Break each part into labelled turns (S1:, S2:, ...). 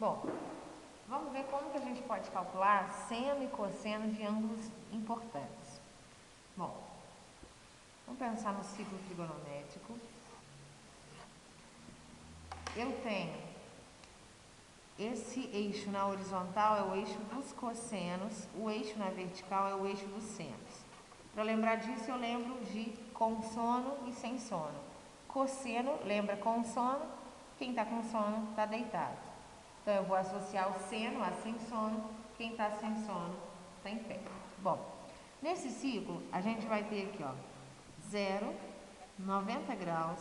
S1: Bom, vamos ver como que a gente pode calcular seno e cosseno de ângulos importantes. Bom, vamos pensar no ciclo trigonométrico. Eu tenho esse eixo na horizontal é o eixo dos cossenos, o eixo na vertical é o eixo dos senos. Para lembrar disso, eu lembro de com sono e sem sono. Cosseno, lembra com sono, quem está com sono está deitado. Então, eu vou associar o seno a sem sono, quem está sem sono está em pé. Bom, nesse ciclo, a gente vai ter aqui, ó, 0, 90 graus,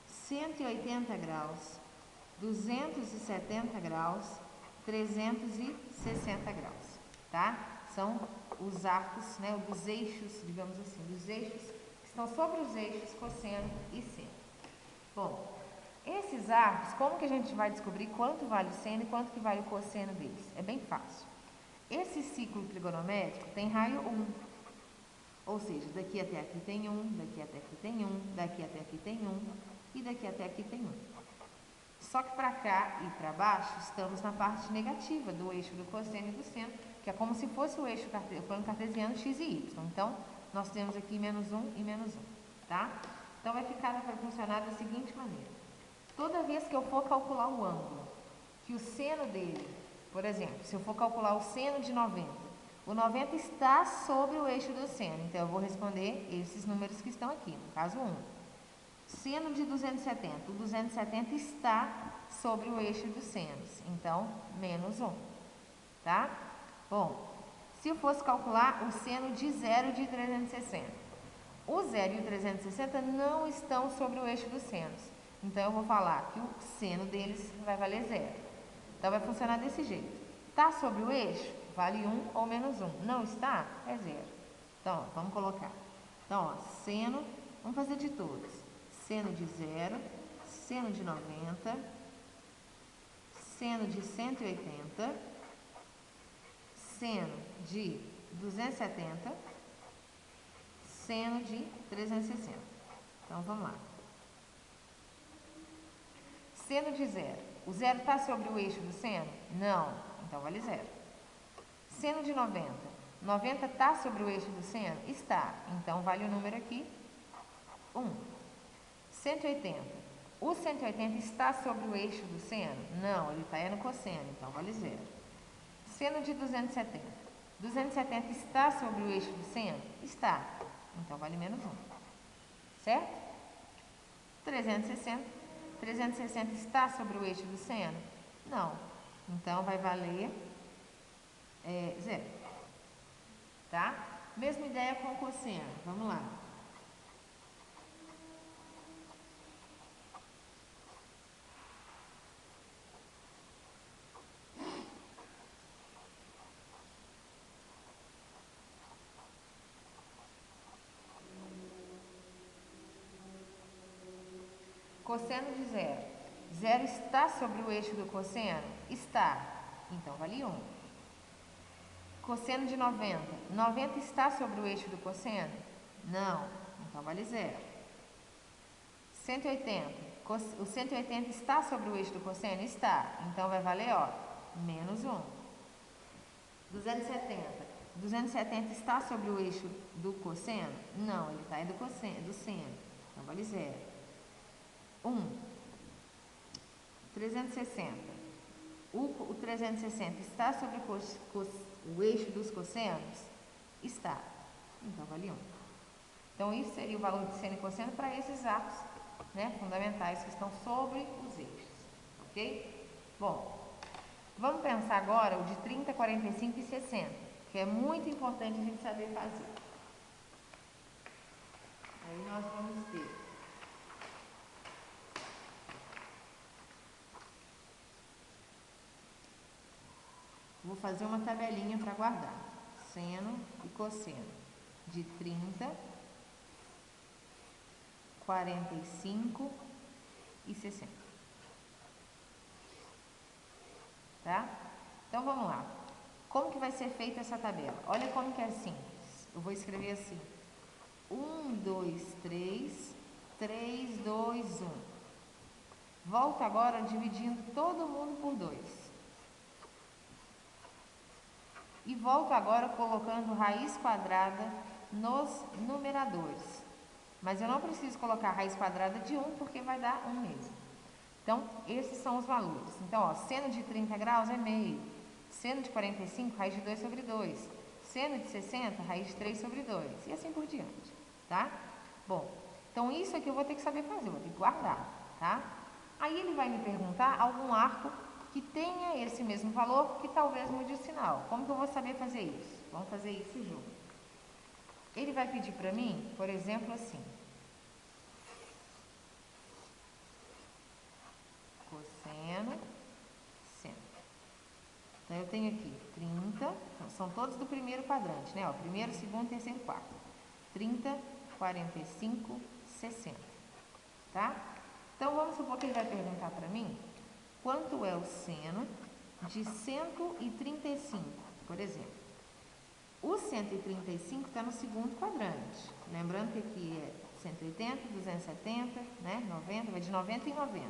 S1: 180 graus, 270 graus, 360 graus, tá? São os arcos, né, dos eixos, digamos assim, dos eixos que estão sobre os eixos cosseno e seno. Bom, esses arcos, como que a gente vai descobrir quanto vale o seno e quanto que vale o cosseno deles? É bem fácil. Esse ciclo trigonométrico tem raio 1, ou seja, daqui até aqui tem 1, daqui até aqui tem 1, daqui até aqui tem 1 e daqui até aqui tem 1. Só que para cá e para baixo estamos na parte negativa do eixo do cosseno e do seno, que é como se fosse o eixo plano cartesiano x e y. Então, nós temos aqui menos 1 e menos 1, tá? Então, vai funcionar da seguinte maneira. Toda vez que eu for calcular o ângulo, que o seno dele, por exemplo, se eu for calcular o seno de 90, o 90 está sobre o eixo do seno, então eu vou responder esses números que estão aqui, no caso 1. Seno de 270, o 270 está sobre o eixo dos senos, então menos 1, tá? Bom, se eu fosse calcular o seno de 0 de 360, o 0 e o 360 não estão sobre o eixo dos senos, então eu vou falar que o seno deles vai valer 0. Então vai funcionar desse jeito. Está sobre o eixo? Vale 1 ou menos 1. Não está? É 0. Então, ó, vamos colocar. Então, ó, seno, vamos fazer de todos. Seno de 0, seno de 90, seno de 180, seno de 270, seno de 360. Então, vamos lá. Seno de 0. O 0 está sobre o eixo do seno? Não. Então, vale 0. Seno de 90. 90 está sobre o eixo do seno? Está. Então, vale o número aqui, 1. 180. O 180 está sobre o eixo do seno? Não, ele está no cosseno, então vale 0. Seno de 270. 270 está sobre o eixo do seno? Está. Então vale menos 1. Certo? 360. 360 está sobre o eixo do seno? Não. Então vai valer 0. Tá? Mesma ideia com o cosseno. Vamos lá. Cosseno de 0. 0 está sobre o eixo do cosseno? Está. Então, vale 1. Cosseno de 90. 90 está sobre o eixo do cosseno? Não. Então, vale 0. 180. O 180 está sobre o eixo do cosseno? Está. Então, vai valer, ó, menos 1. 270. 270 está sobre o eixo do cosseno? Não, ele está do seno. Então, vale 0. 1. 360. O 360 está sobre o eixo dos cossenos? Está. Então, vale 1. Então, isso seria o valor de seno e cosseno para esses arcos, né, fundamentais que estão sobre os eixos. Ok? Bom, vamos pensar agora o de 30, 45 e 60, que é muito importante a gente saber fazer. Aí nós vamos ter... Vou fazer uma tabelinha para guardar. Seno e cosseno de 30, 45 e 60. Tá? Então, vamos lá. Como que vai ser feita essa tabela? Olha como que é simples. Eu vou escrever assim. 1, 2, 3, 2, 1. Volta agora dividindo todo mundo por 2. E volto agora colocando raiz quadrada nos numeradores. Mas eu não preciso colocar raiz quadrada de 1, porque vai dar 1 mesmo. Então, esses são os valores. Então, ó, seno de 30 graus é meio. Seno de 45, raiz de 2 sobre 2. Seno de 60, raiz de 3 sobre 2. E assim por diante, tá? Bom, então isso aqui eu vou ter que saber fazer, vou ter que guardar, tá? Aí ele vai me perguntar algum arco que tenha esse mesmo valor, que talvez mude o sinal. Como que eu vou saber fazer isso? Vamos fazer isso junto. Ele vai pedir para mim, por exemplo, assim. Cosseno, seno. Então, eu tenho aqui 30, são todos do primeiro quadrante, né? Ó, primeiro, segundo, terceiro, quarto. 30, 45, 60, tá? Então, vamos supor que ele vai perguntar para mim quanto é o seno de 135, por exemplo. O 135 está no segundo quadrante. Lembrando que aqui é 180, 270, né? 90, vai de 90 em 90.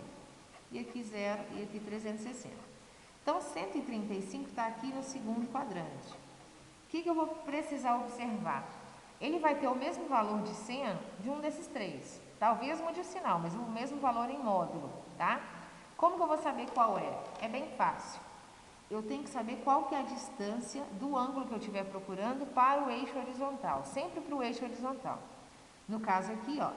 S1: E aqui 0 e aqui 360. Então, 135 está aqui no segundo quadrante. O que eu vou precisar observar? Ele vai ter o mesmo valor de seno de um desses três. Talvez mude o sinal, mas o mesmo valor em módulo, tá? Como que eu vou saber qual é? É bem fácil. Eu tenho que saber qual que é a distância do ângulo que eu estiver procurando para o eixo horizontal. Sempre para o eixo horizontal. No caso aqui, ó,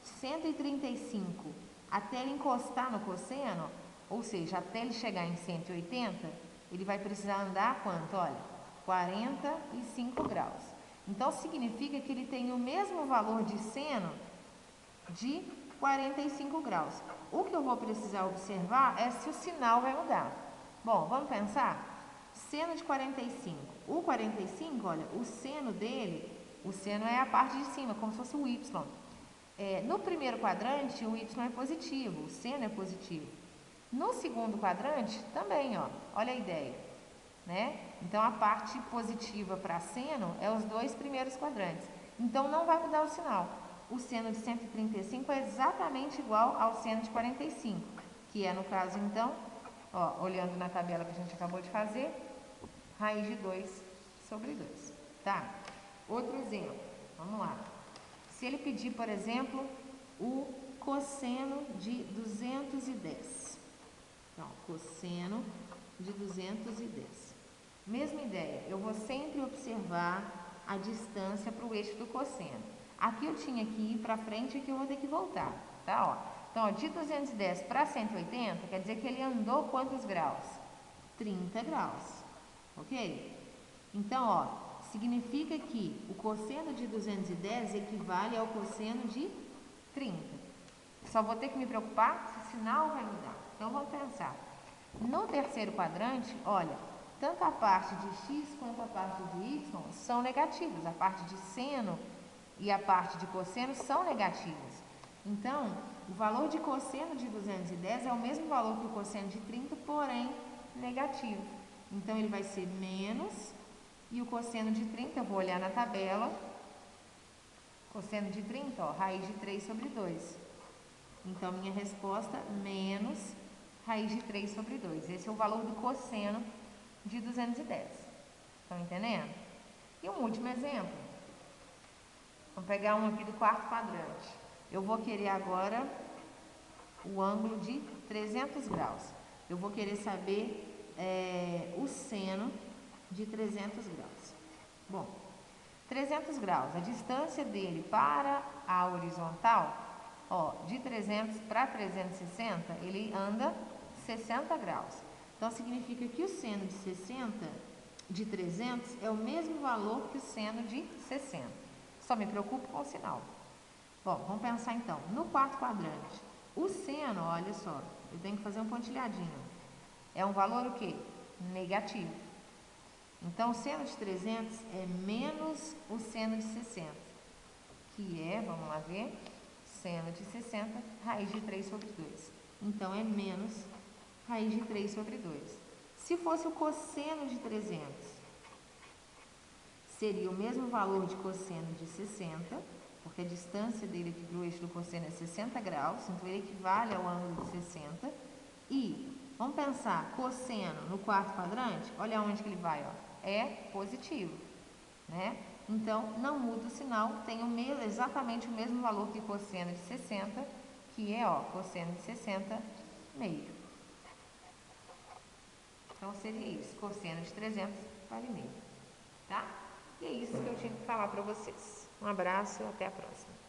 S1: 135 até ele encostar no cosseno, ou seja, até ele chegar em 180, ele vai precisar andar quanto? Olha, 45 graus. Então, significa que ele tem o mesmo valor de seno de 45 graus. O que eu vou precisar observar é se o sinal vai mudar. Bom, vamos pensar? Seno de 45. O 45, olha, o seno dele, o seno é a parte de cima, como se fosse o Y. No primeiro quadrante, o Y é positivo, o seno é positivo. No segundo quadrante, também, ó, olha a ideia, né? Então, a parte positiva para seno é os dois primeiros quadrantes. Então, não vai mudar o sinal. O seno de 135 é exatamente igual ao seno de 45, que é, no caso, então, ó, olhando na tabela que a gente acabou de fazer, raiz de 2 sobre 2, tá? Outro exemplo, vamos lá. Se ele pedir, por exemplo, o cosseno de 210. Então, cosseno de 210. Mesma ideia, eu vou sempre observar a distância para o eixo do cosseno. Aqui eu tinha que ir para frente e aqui eu vou ter que voltar, tá? Ó. Então, ó, de 210 para 180, quer dizer que ele andou quantos graus? 30 graus, ok? Então, ó, significa que o cosseno de 210 equivale ao cosseno de 30. Só vou ter que me preocupar se o sinal vai mudar. Então, vamos pensar. No terceiro quadrante, olha, tanto a parte de x quanto a parte de y são negativas. A parte de seno e a parte de cosseno são negativas. Então, o valor de cosseno de 210 é o mesmo valor que o cosseno de 30, porém negativo. Então, ele vai ser menos, e o cosseno de 30, eu vou olhar na tabela, cosseno de 30, ó, raiz de 3 sobre 2. Então, minha resposta, menos raiz de 3 sobre 2. Esse é o valor do cosseno de 210. Estão entendendo? E um último exemplo. Vamos pegar um aqui do quarto quadrante. Eu vou querer agora o ângulo de 300 graus. Eu vou querer saber o seno de 300 graus. Bom, 300 graus, a distância dele para a horizontal, ó, de 300 para 360, ele anda 60 graus. Então, significa que o seno de 60, de 300, é o mesmo valor que o seno de 60. Só me preocupo com o sinal. Bom, vamos pensar então. No quarto quadrante, o seno, olha só, eu tenho que fazer um pontilhadinho. É um valor o quê? Negativo. Então, o seno de 300 é menos o seno de 60, que é, vamos lá ver, seno de 60, raiz de 3 sobre 2. Então, é menos raiz de 3 sobre 2. Se fosse o cosseno de 300, seria o mesmo valor de cosseno de 60, porque a distância dele aqui para o eixo do cosseno é 60 graus, então ele equivale ao ângulo de 60. E, vamos pensar, cosseno no quarto quadrante, olha onde que ele vai, ó. é positivo, né? Então, não muda o sinal, tem exatamente o mesmo valor que cosseno de 60, que é, ó, cosseno de 60 meio. Então, seria isso, cosseno de 300 vale meio, tá? E é isso que eu tinha que falar para vocês. Um abraço e até a próxima.